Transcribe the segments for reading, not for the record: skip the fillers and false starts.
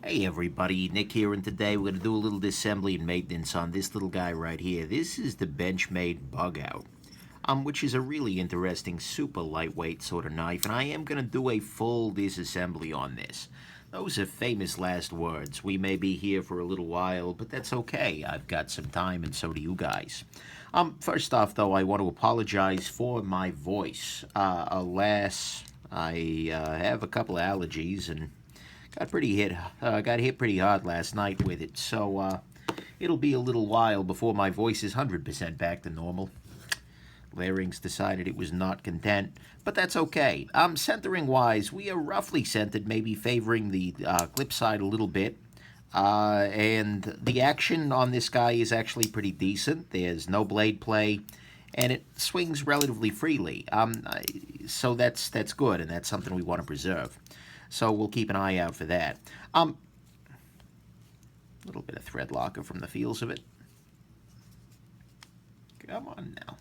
Hey everybody, Nick here, and today we're going to do a little disassembly and maintenance on this little guy right here. This is the Benchmade Bugout, which is a really interesting, super lightweight sort of knife, and I am going to do a full disassembly on this. Those are famous last words. We may be here for a little while, but that's okay. I've got some time, and so do you guys. First off, though, I want to apologize for my voice. Alas, I have a couple of allergies, and got hit pretty hard last night with it, so it'll be a little while before my voice is 100% back to normal. Larynx decided it was not content, but that's okay. Centering wise, we are roughly centered, maybe favoring the clip side a little bit. And the action on this guy is actually pretty decent. There's no blade play, and it swings relatively freely. So that's good, and that's something we want to preserve. So we'll keep an eye out for that. A little bit of thread locker from the feels of it. Come on now.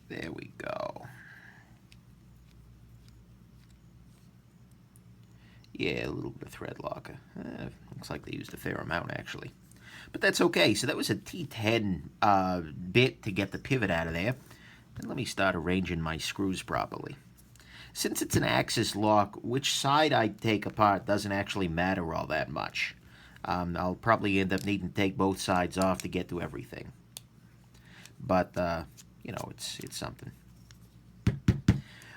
There we go. Yeah, a little bit of thread locker. Looks like they used a fair amount, actually. But that's okay. So that was a T10 bit to get the pivot out of there. And let me start arranging my screws properly. Since it's an axis lock, which side I take apart doesn't actually matter all that much. I'll probably end up needing to take both sides off to get to everything. But, you know, it's something.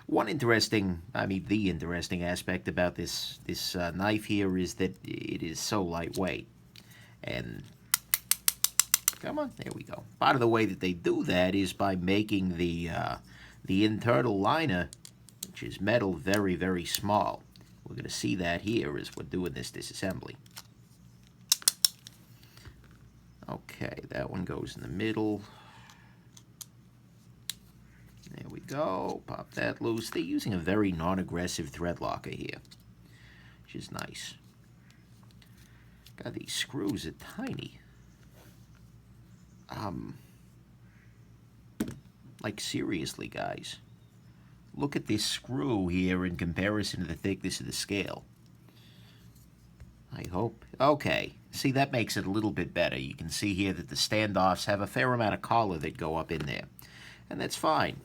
The interesting aspect about this knife here is that it is so lightweight. And, come on, there we go. Part of the way that they do that is by making the internal liner, which is metal, very, very small. We're going to see that here as we're doing this disassembly. Okay, that one goes in the middle. There we go. Pop that loose. They're using a very non-aggressive thread locker here, which is nice. God, these screws are tiny. Like seriously, guys. Look at this screw here in comparison to the thickness of the scale. I hope. Okay, see, that makes it a little bit better. You can see here that the standoffs have a fair amount of collar that go up in there. And that's fine.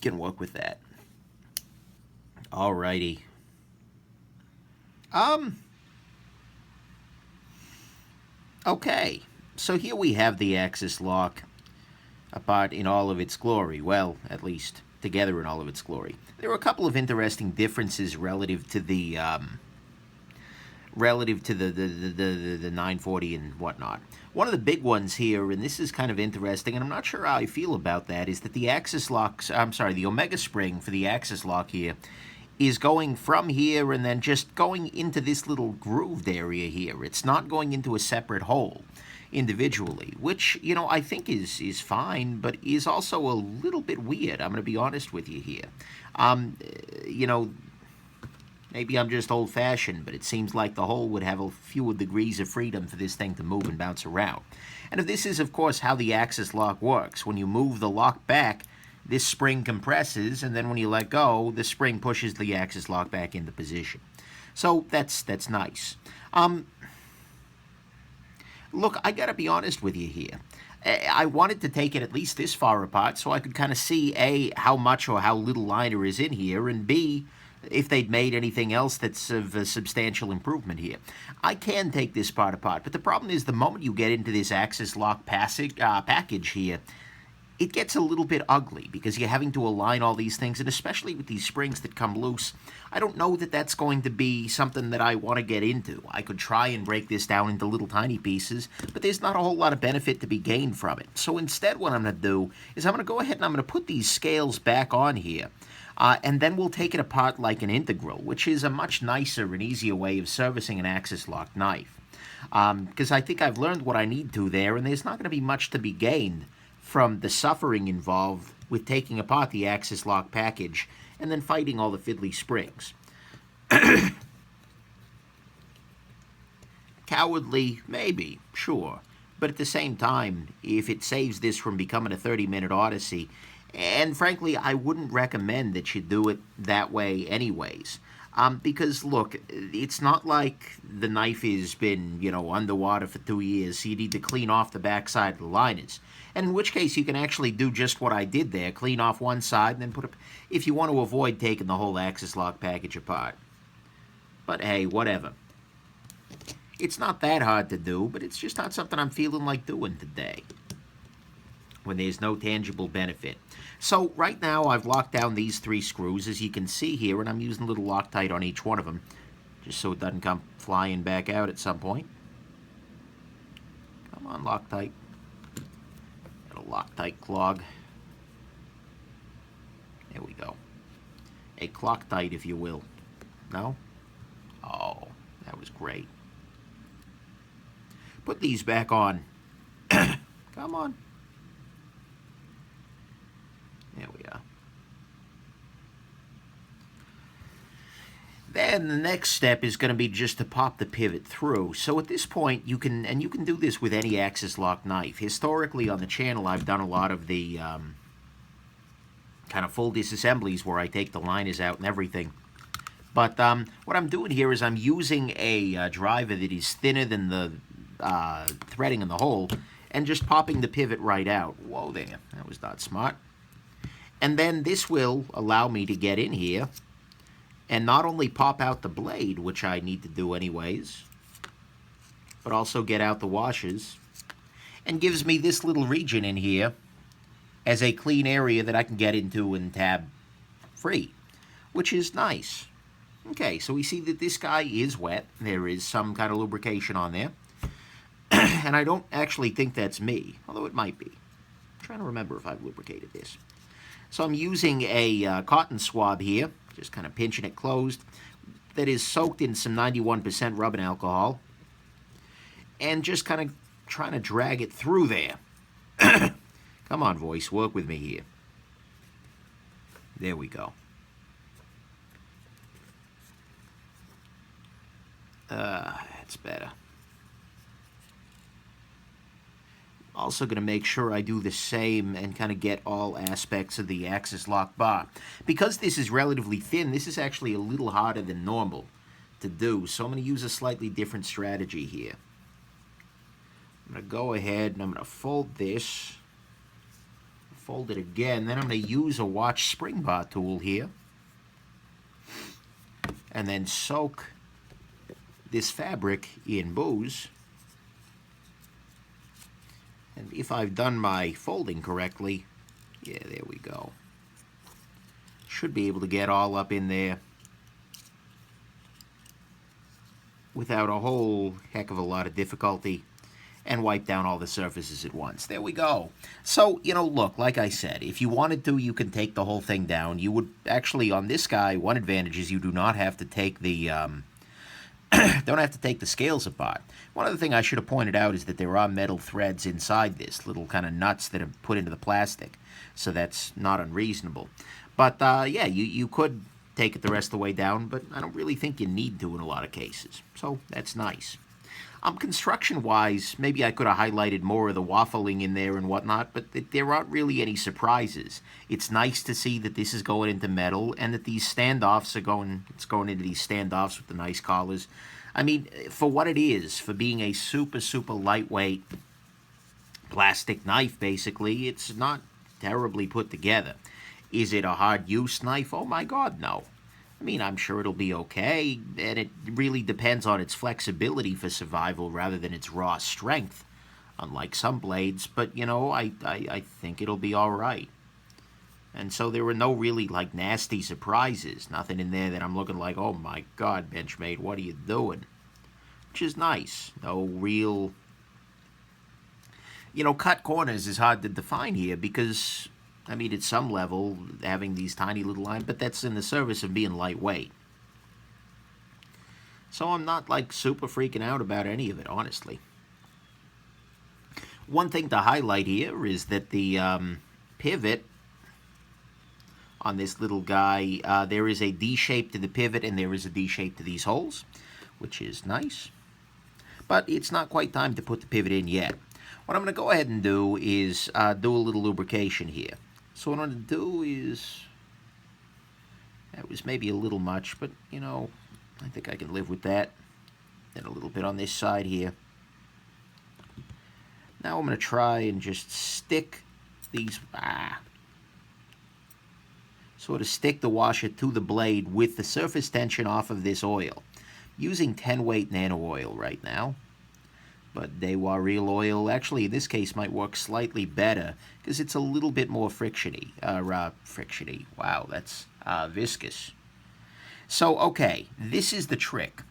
Can work with that. Alrighty. Okay, so here we have the axis lock apart in all of its glory. Well, at least together in all of its glory. There are a couple of interesting differences relative to the 940 and whatnot. One of the big ones here, and this is kind of interesting, and I'm not sure how I feel about that, is that the axis locks, the omega spring for the axis lock here is going from here and then just going into this little grooved area here. It's not going into a separate hole individually, which, you know, I think is fine, but is also a little bit weird. I'm going to be honest with you here. You know, maybe I'm just old-fashioned, but it seems like the hole would have a fewer degrees of freedom for this thing to move and bounce around. And if this is, of course, how the axis lock works. When you move the lock back, this spring compresses, and then when you let go, the spring pushes the axis lock back into position. So that's nice. Look, I gotta be honest with you here. I wanted to take it at least this far apart so I could kind of see, A, how much or how little liner is in here, and B, if they'd made anything else that's of a substantial improvement here. I can take this part apart, but the problem is the moment you get into this axis lock package here, it gets a little bit ugly because you're having to align all these things, and especially with these springs that come loose, I don't know that that's going to be something that I want to get into. I could try and break this down into little tiny pieces, but there's not a whole lot of benefit to be gained from it. So instead what I'm going to do is I'm going to go ahead and I'm going to put these scales back on here. And then we'll take it apart like an integral, which is a much nicer and easier way of servicing an axis lock knife. Because I think I've learned what I need to there, and there's not going to be much to be gained from the suffering involved with taking apart the axis lock package and then fighting all the fiddly springs. Cowardly, maybe, sure. But at the same time, if it saves this from becoming a 30-minute odyssey, and frankly, I wouldn't recommend that you do it that way anyways. Because look, it's not like the knife has been, underwater for 2 years, so you need to clean off the backside of the liners. And in which case you can actually do just what I did there, clean off one side and then put it, if you want to avoid taking the whole Axis lock package apart. But hey, whatever. It's not that hard to do, but it's just not something I'm feeling like doing today, when there's no tangible benefit. So right now I've locked down these 3 screws, as you can see here, and I'm using a little Loctite on each one of them, just so it doesn't come flying back out at some point. Come on, Loctite. Got a Loctite clog. There we go. A Cloctite, if you will. No? Oh, that was great. Put these back on. Come on. There we are. Then the next step is going to be just to pop the pivot through. So at this point, you can do this with any Axis lock knife. Historically on the channel, I've done a lot of the kind of full disassemblies where I take the liners out and everything. But what I'm doing here is I'm using a driver that is thinner than the threading in the hole, and just popping the pivot right out. Whoa there, that was not smart. And then this will allow me to get in here and not only pop out the blade, which I need to do anyways, but also get out the washers, and gives me this little region in here as a clean area that I can get into and tab free, which is nice. Okay, so we see that this guy is wet. There is some kind of lubrication on there. And I don't actually think that's me, although it might be. I'm trying to remember if I've lubricated this. So I'm using a cotton swab here, just kind of pinching it closed, that is soaked in some 91% rubbing alcohol, and just kind of trying to drag it through there. Come on, voice, work with me here. There we go. That's better. Also going to make sure I do the same and kind of get all aspects of the Axis lock bar. Because this is relatively thin, this is actually a little harder than normal to do. So I'm going to use a slightly different strategy here. I'm going to go ahead and I'm going to fold this. Fold it again. Then I'm going to use a watch spring bar tool here. And then soak this fabric in booze. And if I've done my folding correctly, yeah, there we go. Should be able to get all up in there without a whole heck of a lot of difficulty and wipe down all the surfaces at once. There we go. So, look, like I said, if you wanted to, you can take the whole thing down. You would actually, on this guy, one advantage is you do not have to take the don't have to take the scales apart. One other thing I should have pointed out is that there are metal threads inside this, little kind of nuts that are put into the plastic, so that's not unreasonable. But yeah, you could take it the rest of the way down, but I don't really think you need to in a lot of cases, so that's nice. Construction-wise, maybe I could have highlighted more of the waffling in there and whatnot, but there aren't really any surprises. It's nice to see that this is going into metal and that these standoffs it's going into these standoffs with the nice collars. I mean, for what it is, for being a super, super lightweight plastic knife, basically, it's not terribly put together. Is it a hard-use knife? Oh my God, no. I mean, I'm sure it'll be okay, and it really depends on its flexibility for survival rather than its raw strength, unlike some blades, but, I think it'll be all right. And so there were no really, nasty surprises, nothing in there that I'm looking like, oh my God, Benchmade, what are you doing? Which is nice. No real, cut corners is hard to define here because, I mean, at some level, having these tiny little lines, but that's in the service of being lightweight. So I'm not, super freaking out about any of it, honestly. One thing to highlight here is that the pivot on this little guy, there is a D shape to the pivot and there is a D shape to these holes, which is nice. But it's not quite time to put the pivot in yet. What I'm going to go ahead and do is do a little lubrication here. So what I'm going to do is, That was maybe a little much, but, you know, I think I can live with that. Then a little bit on this side here. Now I'm going to try and just stick these, sort of stick the washer to the blade with the surface tension off of this oil. Using 10 weight nano oil right now. But Dewa real oil, actually in this case, might work slightly better because it's a little bit more frictiony. Frictiony. Wow, that's viscous. So, okay, this is the trick.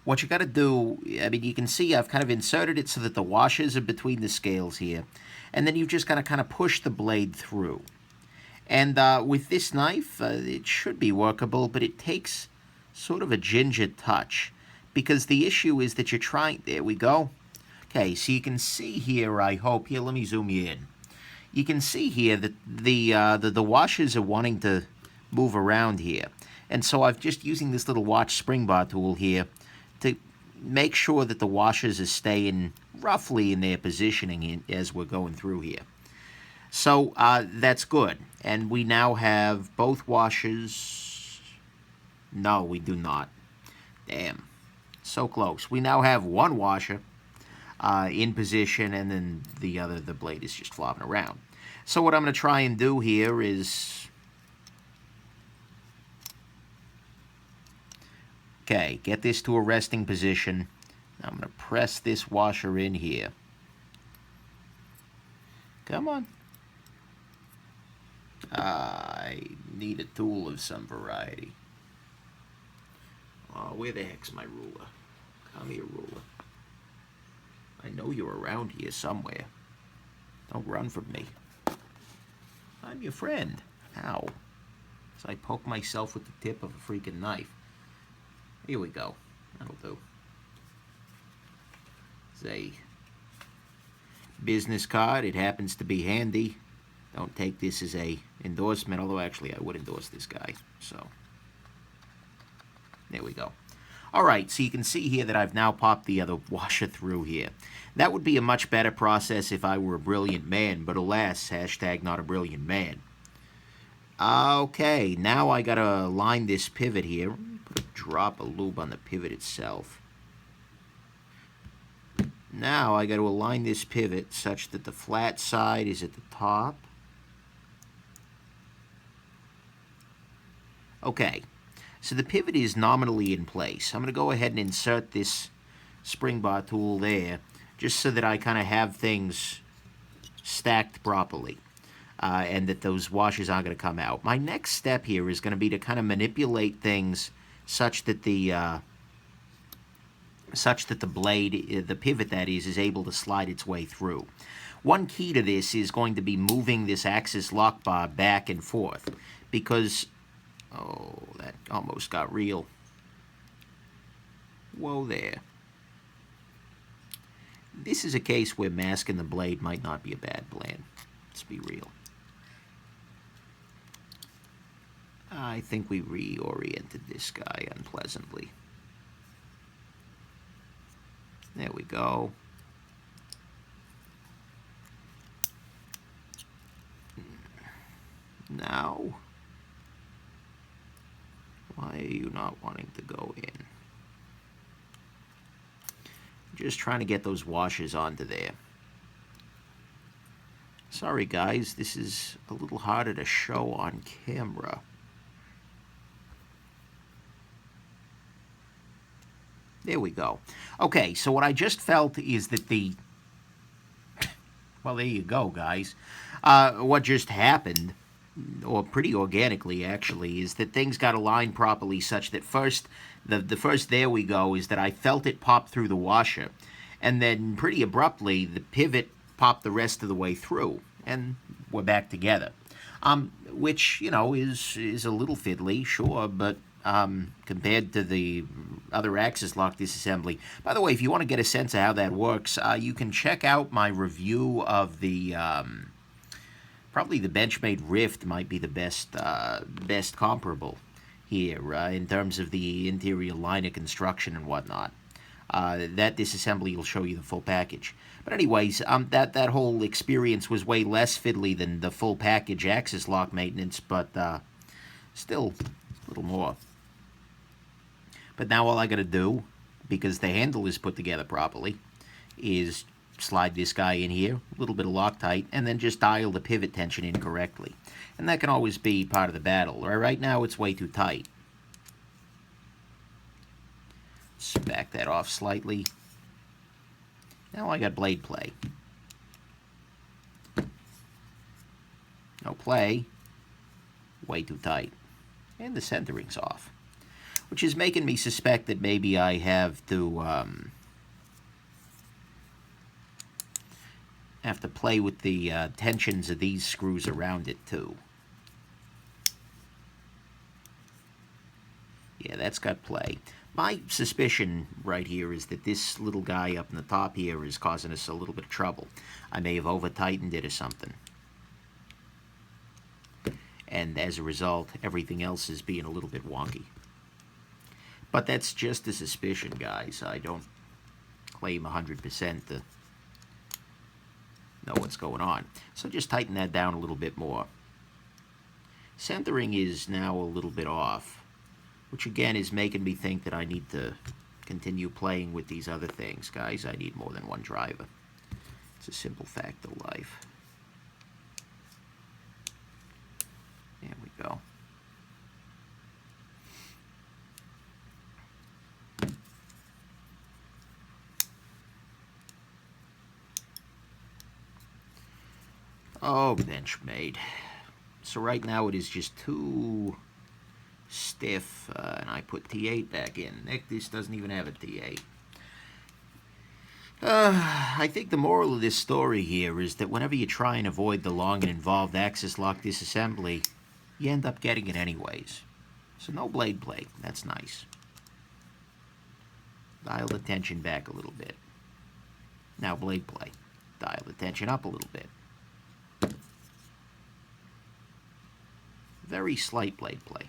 What you got to do, I mean, you can see I've kind of inserted it so that the washers are between the scales here. And then you've just got to kind of push the blade through. And with this knife, it should be workable, but it takes sort of a ginger touch. Because the issue is that you're trying, there we go. Okay, so you can see here, I hope, here, let me zoom you in. You can see here that the washers are wanting to move around here. And so I'm just using this little watch spring bar tool here to make sure that the washers are staying roughly in their positioning as we're going through here. So that's good. And we now have both washers. No, we do not. Damn. So close. We now have one washer in position, and then the blade is just flopping around. So what I'm going to try and do here is, okay, get this to a resting position. I'm going to press this washer in here. Come on. I need a tool of some variety. Oh, where the heck's my ruler? Come here, ruler. I know you're around here somewhere. Don't run from me. I'm your friend. Ow. So I poke myself with the tip of a freaking knife. Here we go. That'll do. It's a business card. It happens to be handy. Don't take this as a endorsement, although actually I would endorse this guy. So, there we go. All right, so you can see here that I've now popped the other washer through here. That would be a much better process if I were a brilliant man, but alas, hashtag not a brilliant man. Okay, now I gotta align this pivot here. Put a drop of lube on the pivot itself. Now I gotta align this pivot such that the flat side is at the top. Okay, so the pivot is nominally in place. I'm going to go ahead and insert this spring bar tool there, just so that I kind of have things stacked properly, and that those washers aren't going to come out. My next step here is going to be to kind of manipulate things such that the blade, the pivot that is able to slide its way through. One key to this is going to be moving this axis lock bar back and forth, because oh, that almost got real. Whoa there. This is a case where masking the blade might not be a bad plan. Let's be real. I think we reoriented this guy unpleasantly. There we go. Now, why are you not wanting to go in? Just trying to get those washers onto there. Sorry guys, this is a little harder to show on camera. There we go. Okay, so what I just felt is that the... Well, there you go, guys. What just happened, or pretty organically actually, is that things got aligned properly such that first, the first there we go is that I felt it pop through the washer, and then pretty abruptly the pivot popped the rest of the way through, and we're back together. Which, you know, is a little fiddly, sure, but compared to the other axis lock disassembly. By the way, if you want to get a sense of how that works, you can check out my review of the probably the Benchmade Rift might be the best comparable here in terms of the interior liner construction and whatnot. That disassembly will show you the full package. But anyways, that whole experience was way less fiddly than the full package axis lock maintenance, but still A little more. But now all I got to do, because the handle is put together properly, is slide this guy in here, a little bit of Loctite, and then just dial the pivot tension in correctly. And that can always be part of the battle. Right now it's way too tight. Let's back that off slightly. Now I got blade play. No play. Way too tight. And the centering's off. Which is making me suspect that maybe I have to play with the tensions of these screws around it too. Yeah, that's got play. My suspicion right here is that this little guy up in the top here is causing us a little bit of trouble. I may have over-tightened it or something. And as a result, everything else is being a little bit wonky. But that's just a suspicion, guys. I don't claim 100% to know what's going on. So just tighten that down a little bit more. Centering is now a little bit off, which again is making me think that I need to continue playing with these other things. Guys, I need more than one driver. It's a simple fact of life. There we go. Oh, Benchmade. So right now it is just too stiff, and I put T8 back in. Nick, this doesn't even have a T8. I think the moral of this story here is that whenever you try and avoid the long and involved axis lock disassembly, you end up getting it anyways. So no blade play. That's nice. Dial the tension back a little bit. Now blade play. Dial the tension up a little bit. Very slight blade play.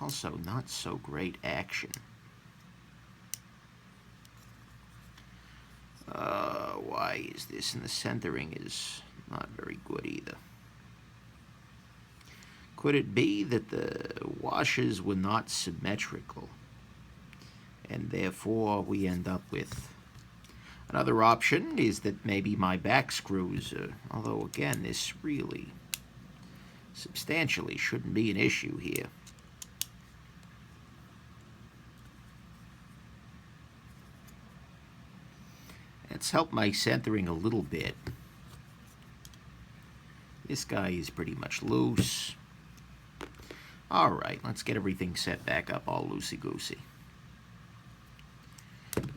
Also, not so great action. Why is this? And the centering is not very good either. Could it be that the washers were not symmetrical, and therefore we end up with... Another option is that maybe my back screws, although again, this really substantially shouldn't be an issue here. Let's help my centering a little bit. This guy is pretty much loose. Alright, let's get everything set back up all loosey-goosey.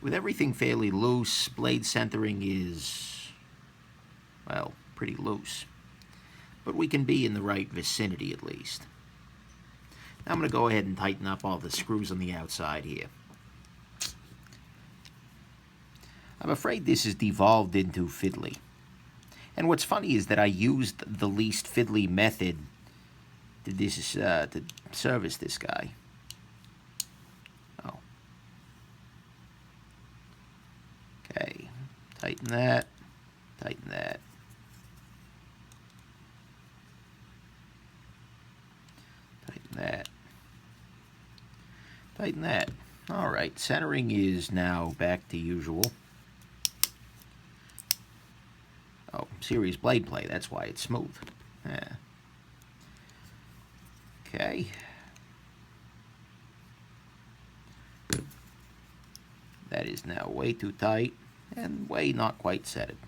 With everything fairly loose, blade centering is, well, pretty loose. But we can be in the right vicinity at least. Now I'm going to go ahead and tighten up all the screws on the outside here. I'm afraid this is devolved into fiddly. And what's funny is that I used the least fiddly method to service this guy. Oh. Okay. Tighten that. Tighten that. Tighten that. Tighten that. All right. Centering is now back to usual. Oh, serious blade play. That's why it's smooth. Yeah. Okay. That is now way too tight and way not quite setted.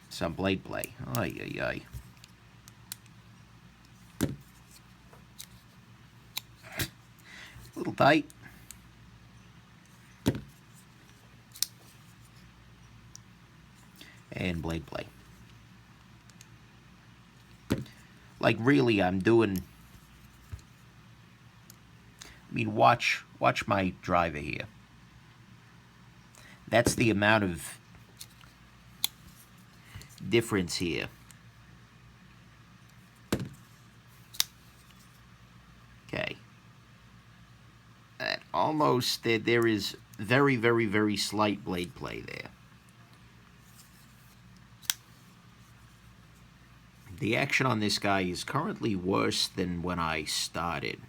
Some blade play. Ay, ay, ay. A little tight. And blade play. Like really, I'm doing... I mean, watch my driver here. That's the amount of difference here. Okay. That almost, there is very, very, very slight blade play there. The action on this guy is currently worse than when I started,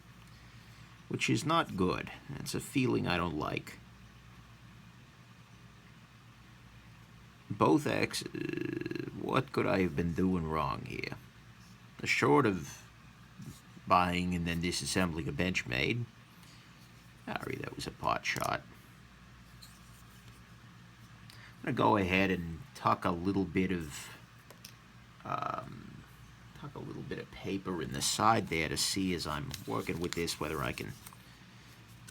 which is not good. That's a feeling I don't like. Both what could I have been doing wrong here? Short of buying and then disassembling a Benchmade. Sorry, that was a pot shot. I'm gonna go ahead and tuck a little bit of paper in the side there to see, as I'm working with this, whether I can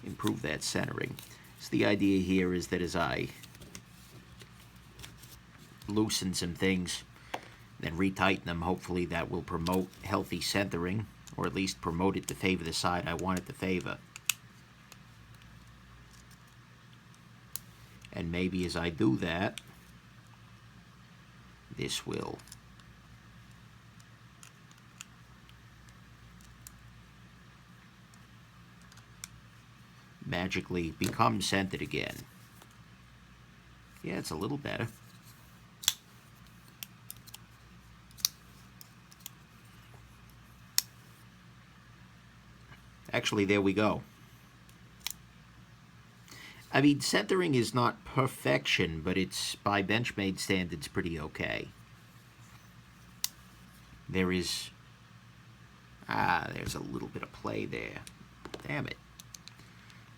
improve that centering. So the idea here is that as I loosen some things, then retighten them, hopefully that will promote healthy centering, or at least promote it to favor the side I want it to favor. And maybe as I do that, this will magically become centered again. Yeah, it's a little better. Actually, there we go. I mean, centering is not perfection, but it's, by Benchmade standards, pretty okay. There is... there's a little bit of play there. Damn it.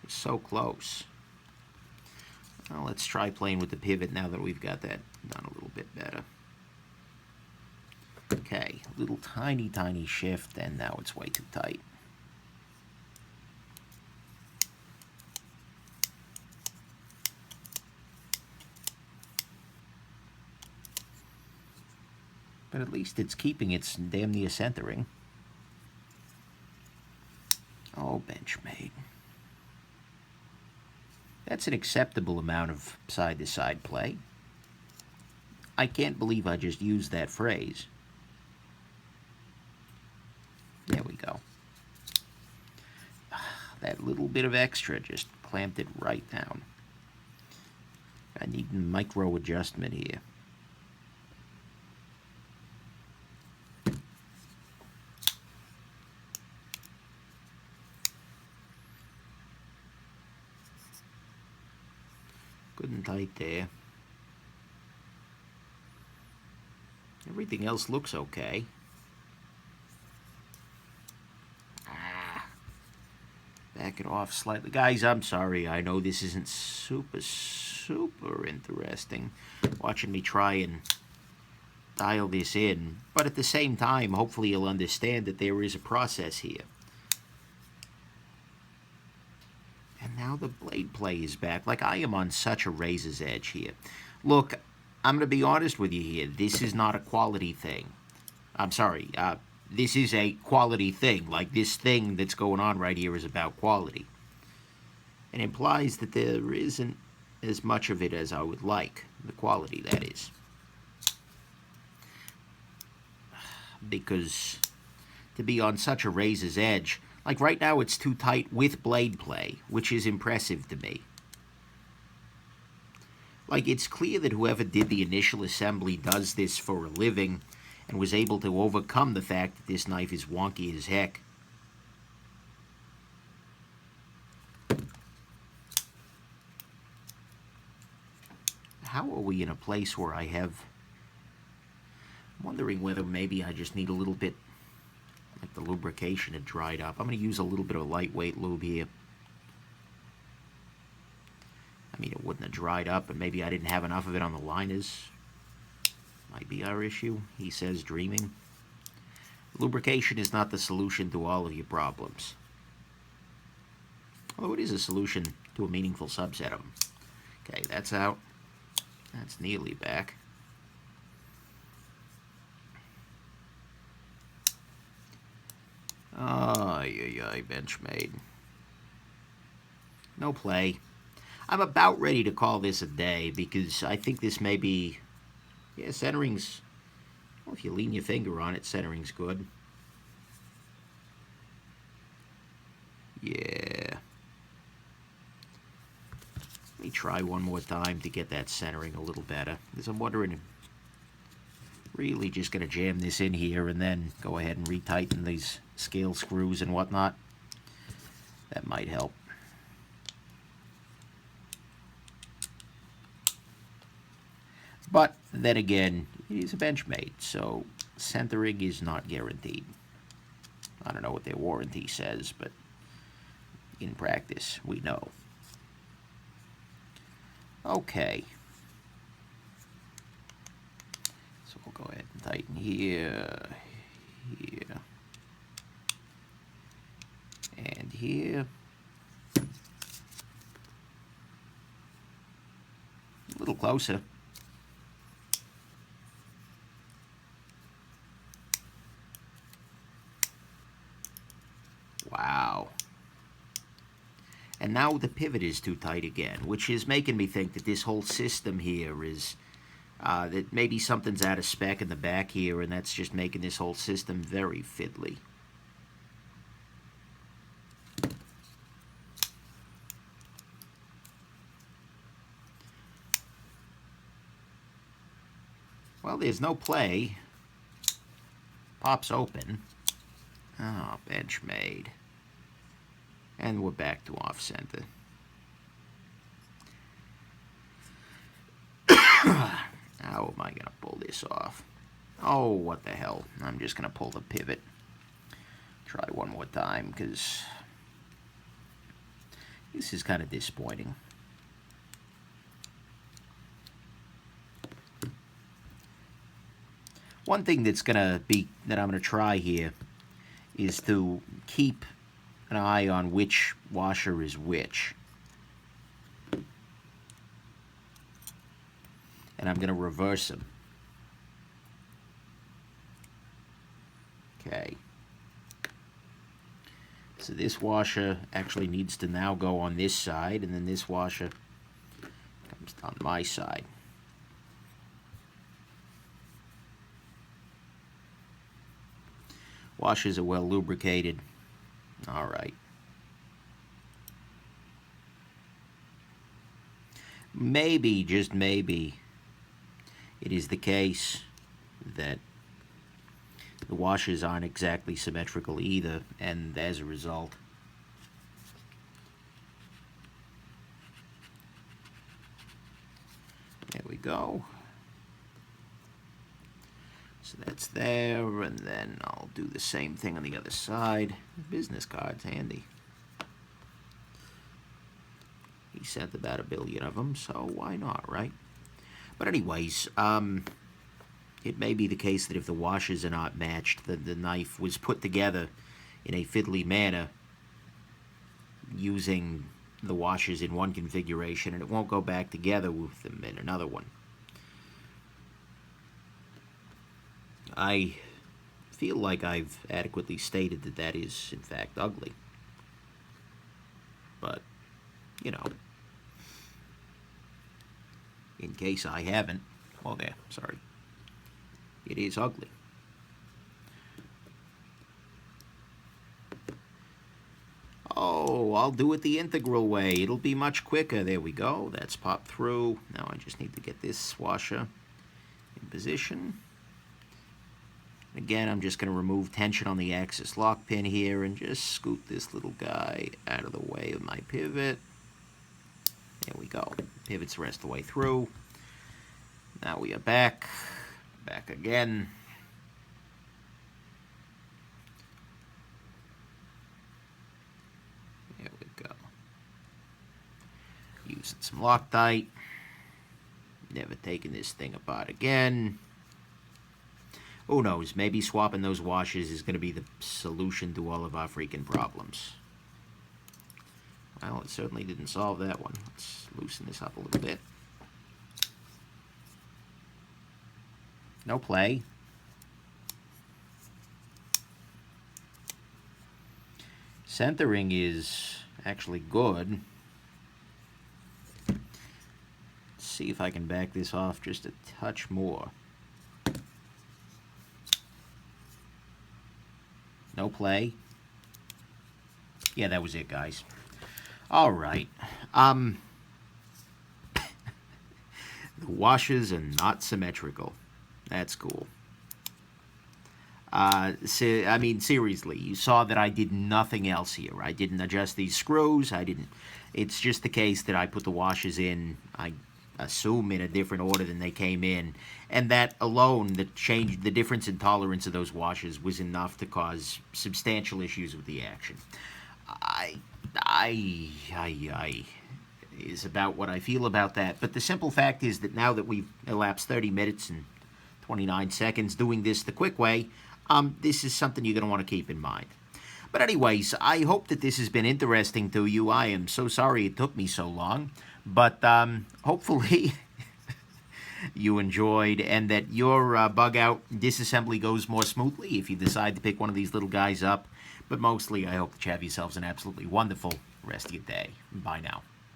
It's so close. Well, let's try playing with the pivot now that we've got that done a little bit better. Okay, a little tiny, tiny shift, and now it's way too tight. But at least it's keeping its damn near centering. Oh, Benchmade. That's an acceptable amount of side-to-side play. I can't believe I just used that phrase. There we go. That little bit of extra just clamped it right down. I need a micro adjustment here. Good and tight there. Everything else looks okay. Back it off slightly. Guys, I'm sorry. I know this isn't super interesting, watching me try and dial this in. But at the same time, hopefully you'll understand that there is a process here. And now the blade play is back. Like, I am on such a razor's edge here. Look, I'm going to be honest with you here. This is not a quality thing. I'm sorry. This is a quality thing. Like, this thing that's going on right here is about quality. It implies that there isn't as much of it as I would like. The quality, that is. Because to be on such a razor's edge... Like, right now it's too tight with blade play, which is impressive to me. Like, it's clear that whoever did the initial assembly does this for a living and was able to overcome the fact that this knife is wonky as heck. How are we in a place where I have... I'm wondering whether maybe I just need a little bit... Like the lubrication had dried up. I'm going to use a little bit of lightweight lube here. I mean, it wouldn't have dried up, but maybe I didn't have enough of it on the liners. Might be our issue. He says, dreaming. Lubrication is not the solution to all of your problems. Although it is a solution to a meaningful subset of them. Okay, that's out. That's nearly back. Ay, Benchmade. No play. I'm about ready to call this a day because I think this may be... Yeah, centering's... Well, if you lean your finger on it, centering's good. Yeah. Let me try one more time to get that centering a little better, because I'm wondering, really just going to jam this in here and then go ahead and retighten these scale screws and whatnot. That might help. But then again, it is a Benchmade, so centering is not guaranteed. I don't know what their warranty says, but in practice, we know. Okay. So we'll go ahead and tighten here, here, and here. A little closer. Wow. And now the pivot is too tight again, which is making me think that this whole system here is, that maybe something's out of spec in the back here, and that's just making this whole system very fiddly. Well, there's no play. Pops open. Oh, Benchmade. And we're back to off-center. How am I going to pull this off? Oh, what the hell. I'm just going to pull the pivot. Try one more time, because this is kind of disappointing. One thing that I'm going to try here is to keep an eye on which washer is which. And I'm going to reverse them. Okay. So this washer actually needs to now go on this side, and then this washer comes on my side. Washers are well lubricated. All right. Maybe, just maybe, it is the case that the washers aren't exactly symmetrical either, and as a result, there we go. So that's there, and then I'll do the same thing on the other side. Business card's handy. He sent about 1 billion of them, so why not, right? But anyways, it may be the case that if the washers are not matched, the knife was put together in a fiddly manner using the washers in one configuration, and it won't go back together with them in another one. I feel like I've adequately stated that that is, in fact, ugly. But, you know, in case I haven't, oh, there, sorry. It is ugly. Oh, I'll do it the integral way. It'll be much quicker. There we go. That's popped through. Now I just need to get this washer in position. Again, I'm just going to remove tension on the axis lock pin here and just scoot this little guy out of the way of my pivot. There we go. Pivots the rest of the way through. Now we are back again. There we go. Using some Loctite. Never taking this thing apart again. Who knows, maybe swapping those washers is going to be the solution to all of our freaking problems. Well, it certainly didn't solve that one. Let's loosen this up a little bit. No play. Centering is actually good. Let's see if I can back this off just a touch more. No play. Yeah, that was it, guys. All right. The washes are not symmetrical. That's cool. I mean, seriously, you saw that I did nothing else here. I didn't adjust these screws. I didn't. It's just the case that I put the washers in, I assume, in a different order than they came in. And that alone, the difference in tolerance of those washers was enough to cause substantial issues with the action. I is about what I feel about that. But the simple fact is that now that we've elapsed 30 minutes and 29 seconds doing this the quick way, this is something you're going to want to keep in mind. But anyways, I hope that this has been interesting to you. I am so sorry it took me so long, but hopefully you enjoyed and that your bug out disassembly goes more smoothly if you decide to pick one of these little guys up. But mostly, I hope that you have yourselves an absolutely wonderful rest of your day. Bye now.